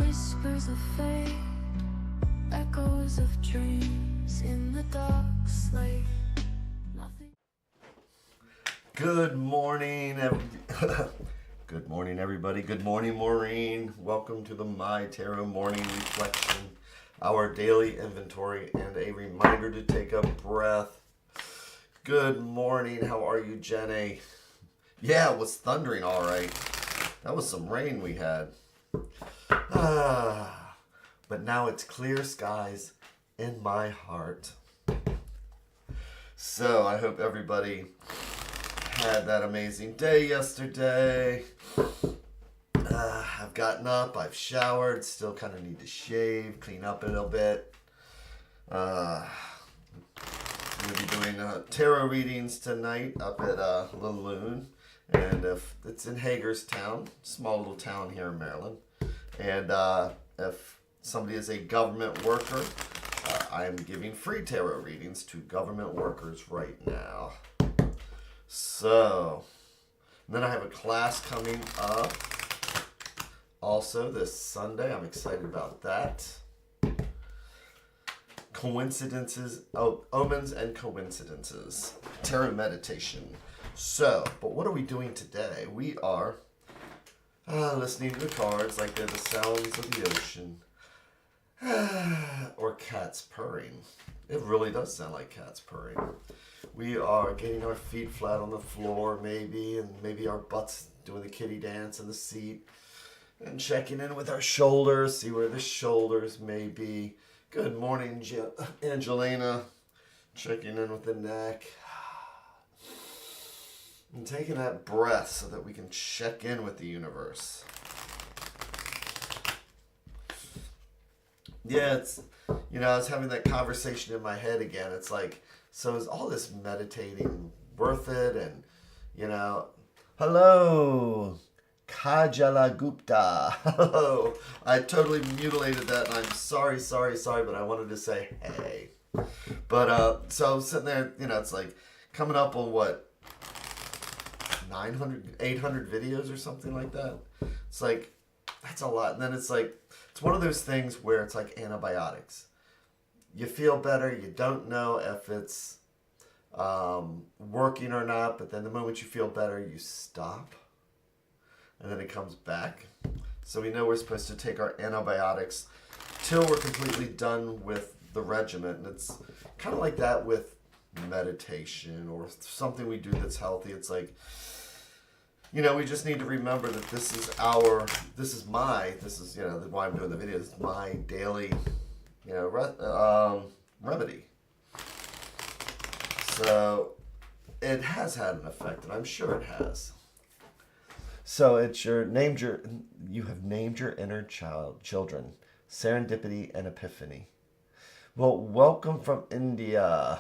whispers of fate, echoes of dreams in the dark slate. Nothing. Good morning, good morning, everybody. Good morning, Maureen. Welcome to the MyTarot Morning Reflection, our daily inventory, and a reminder to take a breath. Good morning. How are you, Jenny? Yeah, it was thundering, all right. That was some rain we had. But now it's clear skies in my heart. So I hope everybody had that amazing day yesterday. I've gotten up, I've showered, still kind of need to shave, clean up a little bit. I'm going to be doing tarot readings tonight up at Lune. And it's in Hagerstown, small little town here in Maryland. And if somebody is a government worker, I am giving free tarot readings to government workers right now. So, then I have a class coming up also this Sunday. I'm excited about that. Coincidences, omens and coincidences. Tarot meditation. So, but what are we doing today? We are listening to the cards like they're the sounds of the ocean. Or cats purring. It really does sound like cats purring. We are getting our feet flat on the floor maybe, and maybe our butts doing the kitty dance in the seat. And checking in with our shoulders, see where the shoulders may be. Good morning, Angelina. Checking in with the neck. And taking that breath so that we can check in with the universe. Yeah, it's, I was having that conversation in my head again. It's like, so is all this meditating worth it? And, hello, Kajala Gupta. Hello. I totally mutilated that, and I'm sorry, but I wanted to say hey. But, so I'm sitting there, it's like coming up on what? 900, 800 videos or something like that. It's like, that's a lot. And then it's like, it's one of those things where it's like antibiotics. You feel better. You don't know if it's working or not. But then the moment you feel better, you stop. And then it comes back. So we know we're supposed to take our antibiotics till we're completely done with the regimen. And it's kind of like that with meditation or something we do that's healthy. It's like, we just need to remember that this is why I'm doing the video. This is my daily, remedy. So it has had an effect, and I'm sure it has. So you have named your inner children, serendipity and epiphany. Well, welcome from India.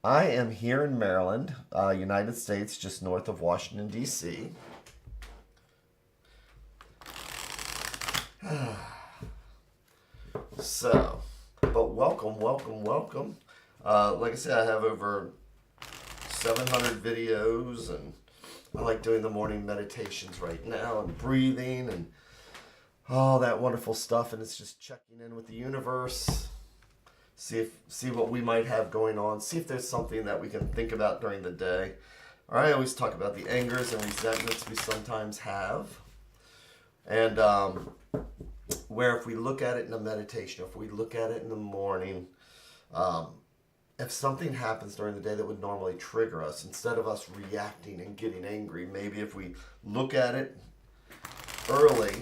I am here in Maryland, United States, just north of Washington, D.C. So, but welcome. Like I said, I have over 700 videos, and I like doing the morning meditations right now, and breathing, and all that wonderful stuff, and it's just checking in with the universe. See what we might have going on. See if there's something that we can think about during the day. I always talk about the angers and resentments we sometimes have. And where if we look at it in a meditation, if we look at it in the morning, if something happens during the day that would normally trigger us, instead of us reacting and getting angry, maybe if we look at it early,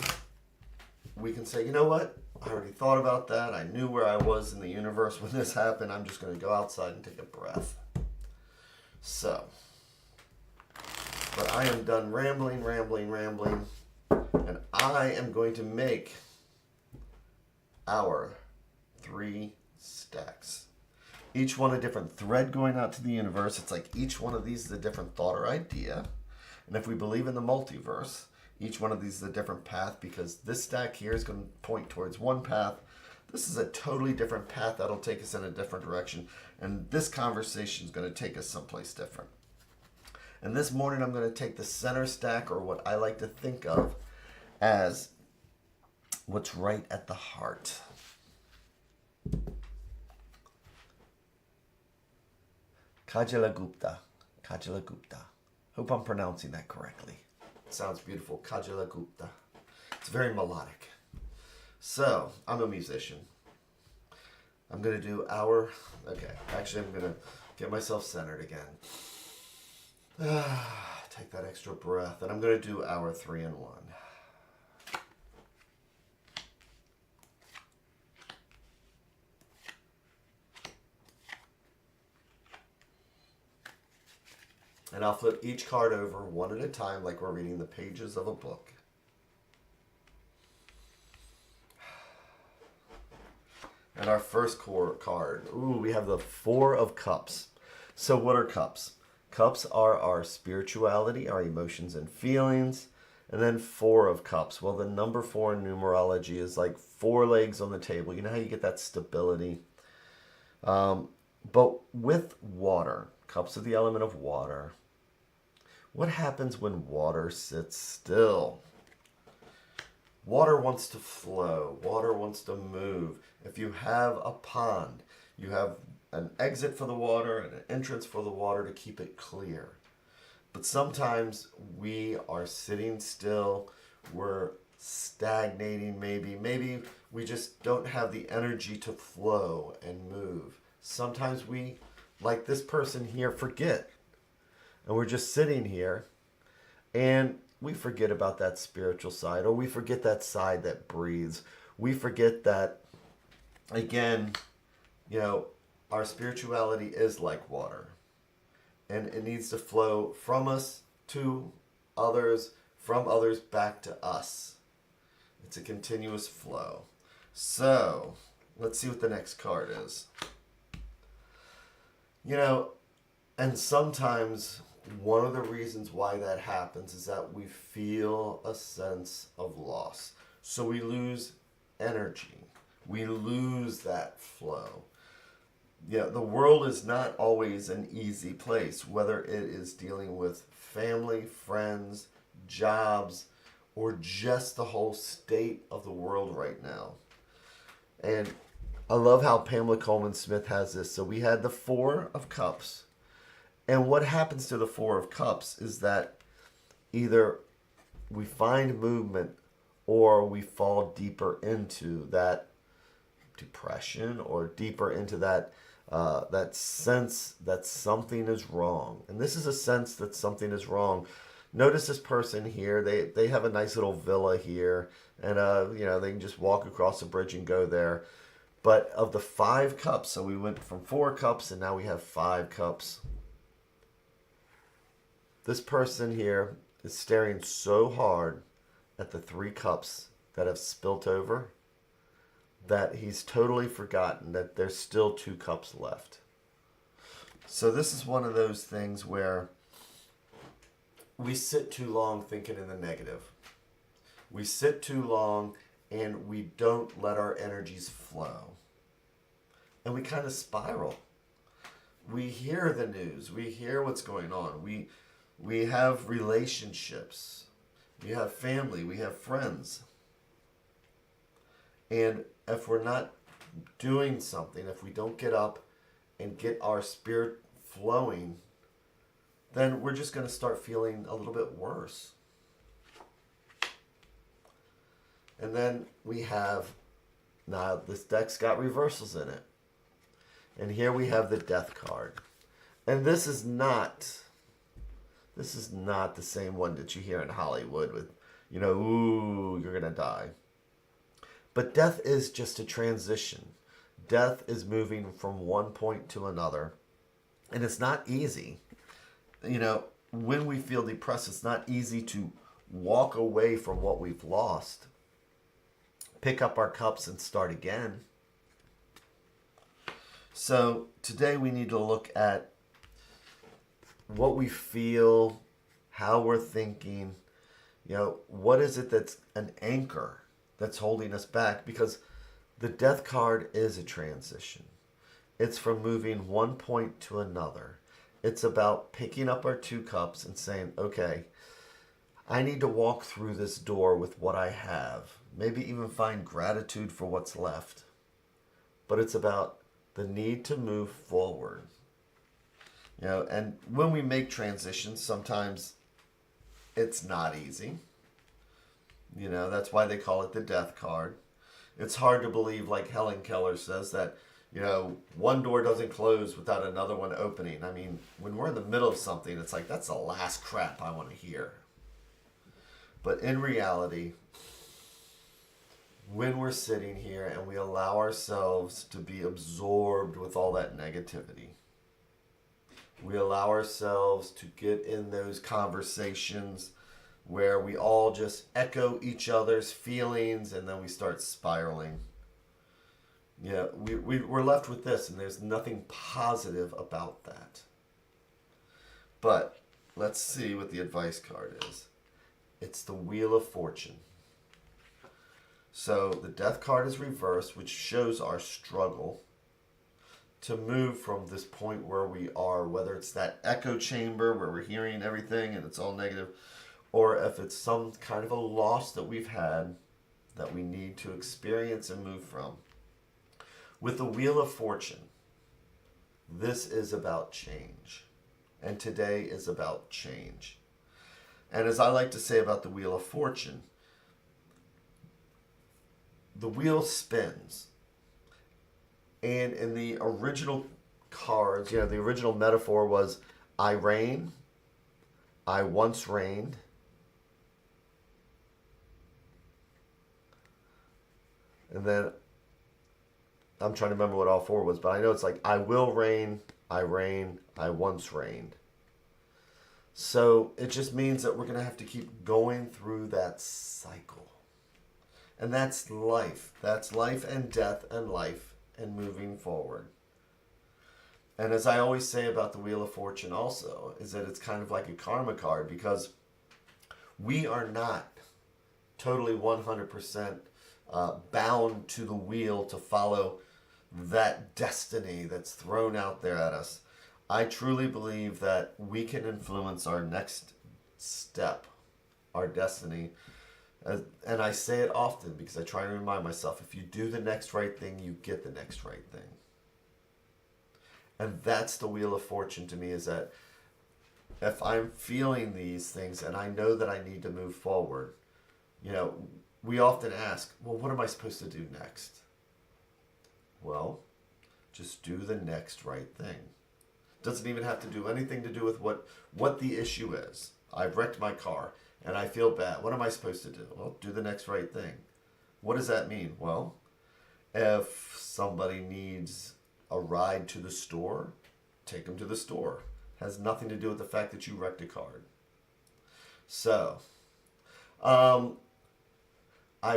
we can say, you know what? I already thought about that. I knew where I was in the universe when this happened. I'm just going to go outside and take a breath. So, but I am done rambling. And I am going to make our 3 stacks. Each one a different thread going out to the universe. It's like each one of these is a different thought or idea. And if we believe in the multiverse, each one of these is a different path, because this stack here is going to point towards one path. This is a totally different path that'll take us in a different direction. And this conversation is going to take us someplace different. And this morning I'm going to take the center stack, or what I like to think of as what's right at the heart. Kajalagupta. Kajalagupta. Hope I'm pronouncing that correctly. It sounds beautiful. Kajalagupta. It's very melodic. So, I'm a musician. I'm going to do our... Okay, actually I'm going to get myself centered again. Take that extra breath. And I'm going to do our 3 in 1. And I'll flip each card over one at a time like we're reading the pages of a book. And our first card, we have the 4 of Cups. So what are cups? Cups are our spirituality, our emotions and feelings. And then 4 of Cups. Well, the number 4 in numerology is like 4 legs on the table. You know how you get that stability? But with water, cups are the element of water. What happens when water sits still? Water wants to flow. Water wants to move. If you have a pond, you have an exit for the water and an entrance for the water to keep it clear. But sometimes we are sitting still. We're stagnating maybe. Maybe we just don't have the energy to flow and move. Sometimes we, like this person here, forget. And we're just sitting here and we forget about that spiritual side, or we forget that side that breathes. We forget that, again, our spirituality is like water. And it needs to flow from us to others, from others back to us. It's a continuous flow. So, let's see what the next card is. And sometimes one of the reasons why that happens is that we feel a sense of loss. So we lose energy. We lose that flow. The world is not always an easy place, whether it is dealing with family, friends, jobs, or just the whole state of the world right now. And I love how Pamela Coleman Smith has this. So we had the 4 of Cups. And what happens to the 4 of Cups is that either we find movement or we fall deeper into that depression or deeper into that that sense that something is wrong. And this is a sense that something is wrong. Notice this person here. They have a nice little villa here, and they can just walk across the bridge and go there. But of the 5 cups, so we went from 4 cups and now we have 5 cups. This person here is staring so hard at the 3 cups that have spilt over that he's totally forgotten that there's still 2 cups left. So this is one of those things where we sit too long thinking in the negative. We sit too long and we don't let our energies flow. And we kind of spiral. We hear the news. We hear what's going on. We have relationships. We have family. We have friends. And if we're not doing something, if we don't get up and get our spirit flowing, then we're just going to start feeling a little bit worse. And then we have, now this deck's got reversals in it. And here we have the Death card. And this is not the same one that you hear in Hollywood with, ooh, you're going to die. But death is just a transition. Death is moving from one point to another. And it's not easy. When we feel depressed, it's not easy to walk away from what we've lost. Pick up our cups and start again. So today we need to look at what we feel, how we're thinking. What is it that's an anchor that's holding us back? Because the Death card is a transition. It's from moving one point to another. It's about picking up our 2 cups and saying, okay, I need to walk through this door with what I have, maybe even find gratitude for what's left. But it's about the need to move forward. You know, and when we make transitions, sometimes it's not easy. You know, that's why they call it the death card. It's hard to believe, like Helen Keller says, that, you know, one door doesn't close without another one opening. I mean, when we're in the middle of something, it's like, that's the last crap I want to hear. But in reality, when we're sitting here and we allow ourselves to be absorbed with all that negativity, we allow ourselves to get in those conversations where we all just echo each other's feelings and then we start spiraling. Yeah, we're left with this, and there's nothing positive about that. But let's see what the advice card is. It's the Wheel of Fortune. So the Death card is reversed, which shows our struggle to move from this point where we are, whether it's that echo chamber where we're hearing everything and it's all negative, or if it's some kind of a loss that we've had that we need to experience and move from. With the Wheel of Fortune, this is about change. And today is about change. And as I like to say about the Wheel of Fortune, the wheel spins. And in the original cards, you know, the original metaphor was, I reign, I once reigned, and then I'm trying to remember what all four was, but I know it's like, I will reign, I once reigned. So it just means that we're going to have to keep going through that cycle. And that's life. That's life and death and life and moving forward. And as I always say about the Wheel of Fortune also, is that it's kind of like a karma card, because we are not totally 100% bound to the wheel to follow that destiny that's thrown out there at us. I truly believe that we can influence our next step, our destiny. And I say it often because I try to remind myself, if you do the next right thing, you get the next right thing. And that's the Wheel of Fortune to me, is that if I'm feeling these things and I know that I need to move forward, you know, we often ask, well, what am I supposed to do next? Well, just do the next right thing. Doesn't even have to do anything to do with what the issue is. I've wrecked my car and I feel bad. What am I supposed to do? Well, do the next right thing. What does that mean? Well, if somebody needs a ride to the store, take them to the store. Has nothing to do with the fact that you wrecked a car. So, I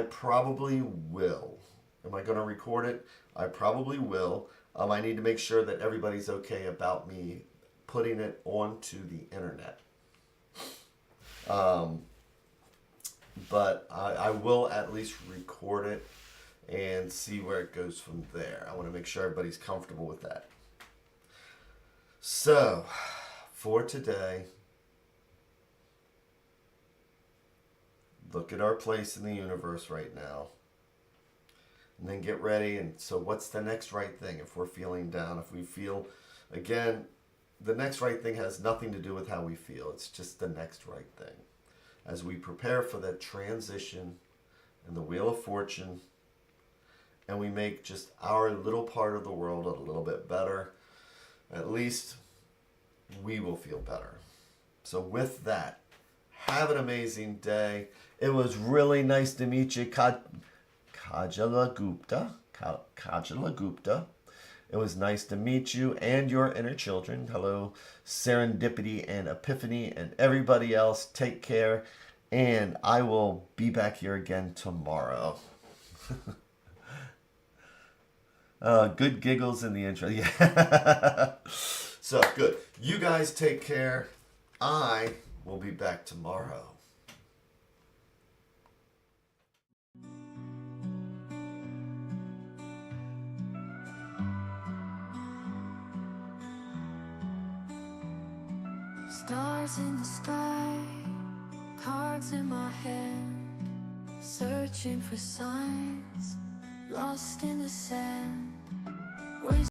probably will. Am I going to record it? I probably will. I need to make sure that everybody's okay about me putting it onto the internet. But I will at least record it and see where it goes from there. I want to make sure everybody's comfortable with that. So, for today, look at our place in the universe right now. And then get ready. And so what's the next right thing if we're feeling down? If we feel, again, the next right thing has nothing to do with how we feel. It's just the next right thing. As we prepare for that transition in the Wheel of Fortune, and we make just our little part of the world a little bit better, at least we will feel better. So with that, have an amazing day. It was really nice to meet you, Kajala Gupta. It was nice to meet you and your inner children. Hello, Serendipity and Epiphany and everybody else. Take care. And I will be back here again tomorrow. Good giggles in the intro. Yeah. So, good. You guys take care. I will be back tomorrow. Stars in the sky, cards in my hand, searching for signs, lost in the sand.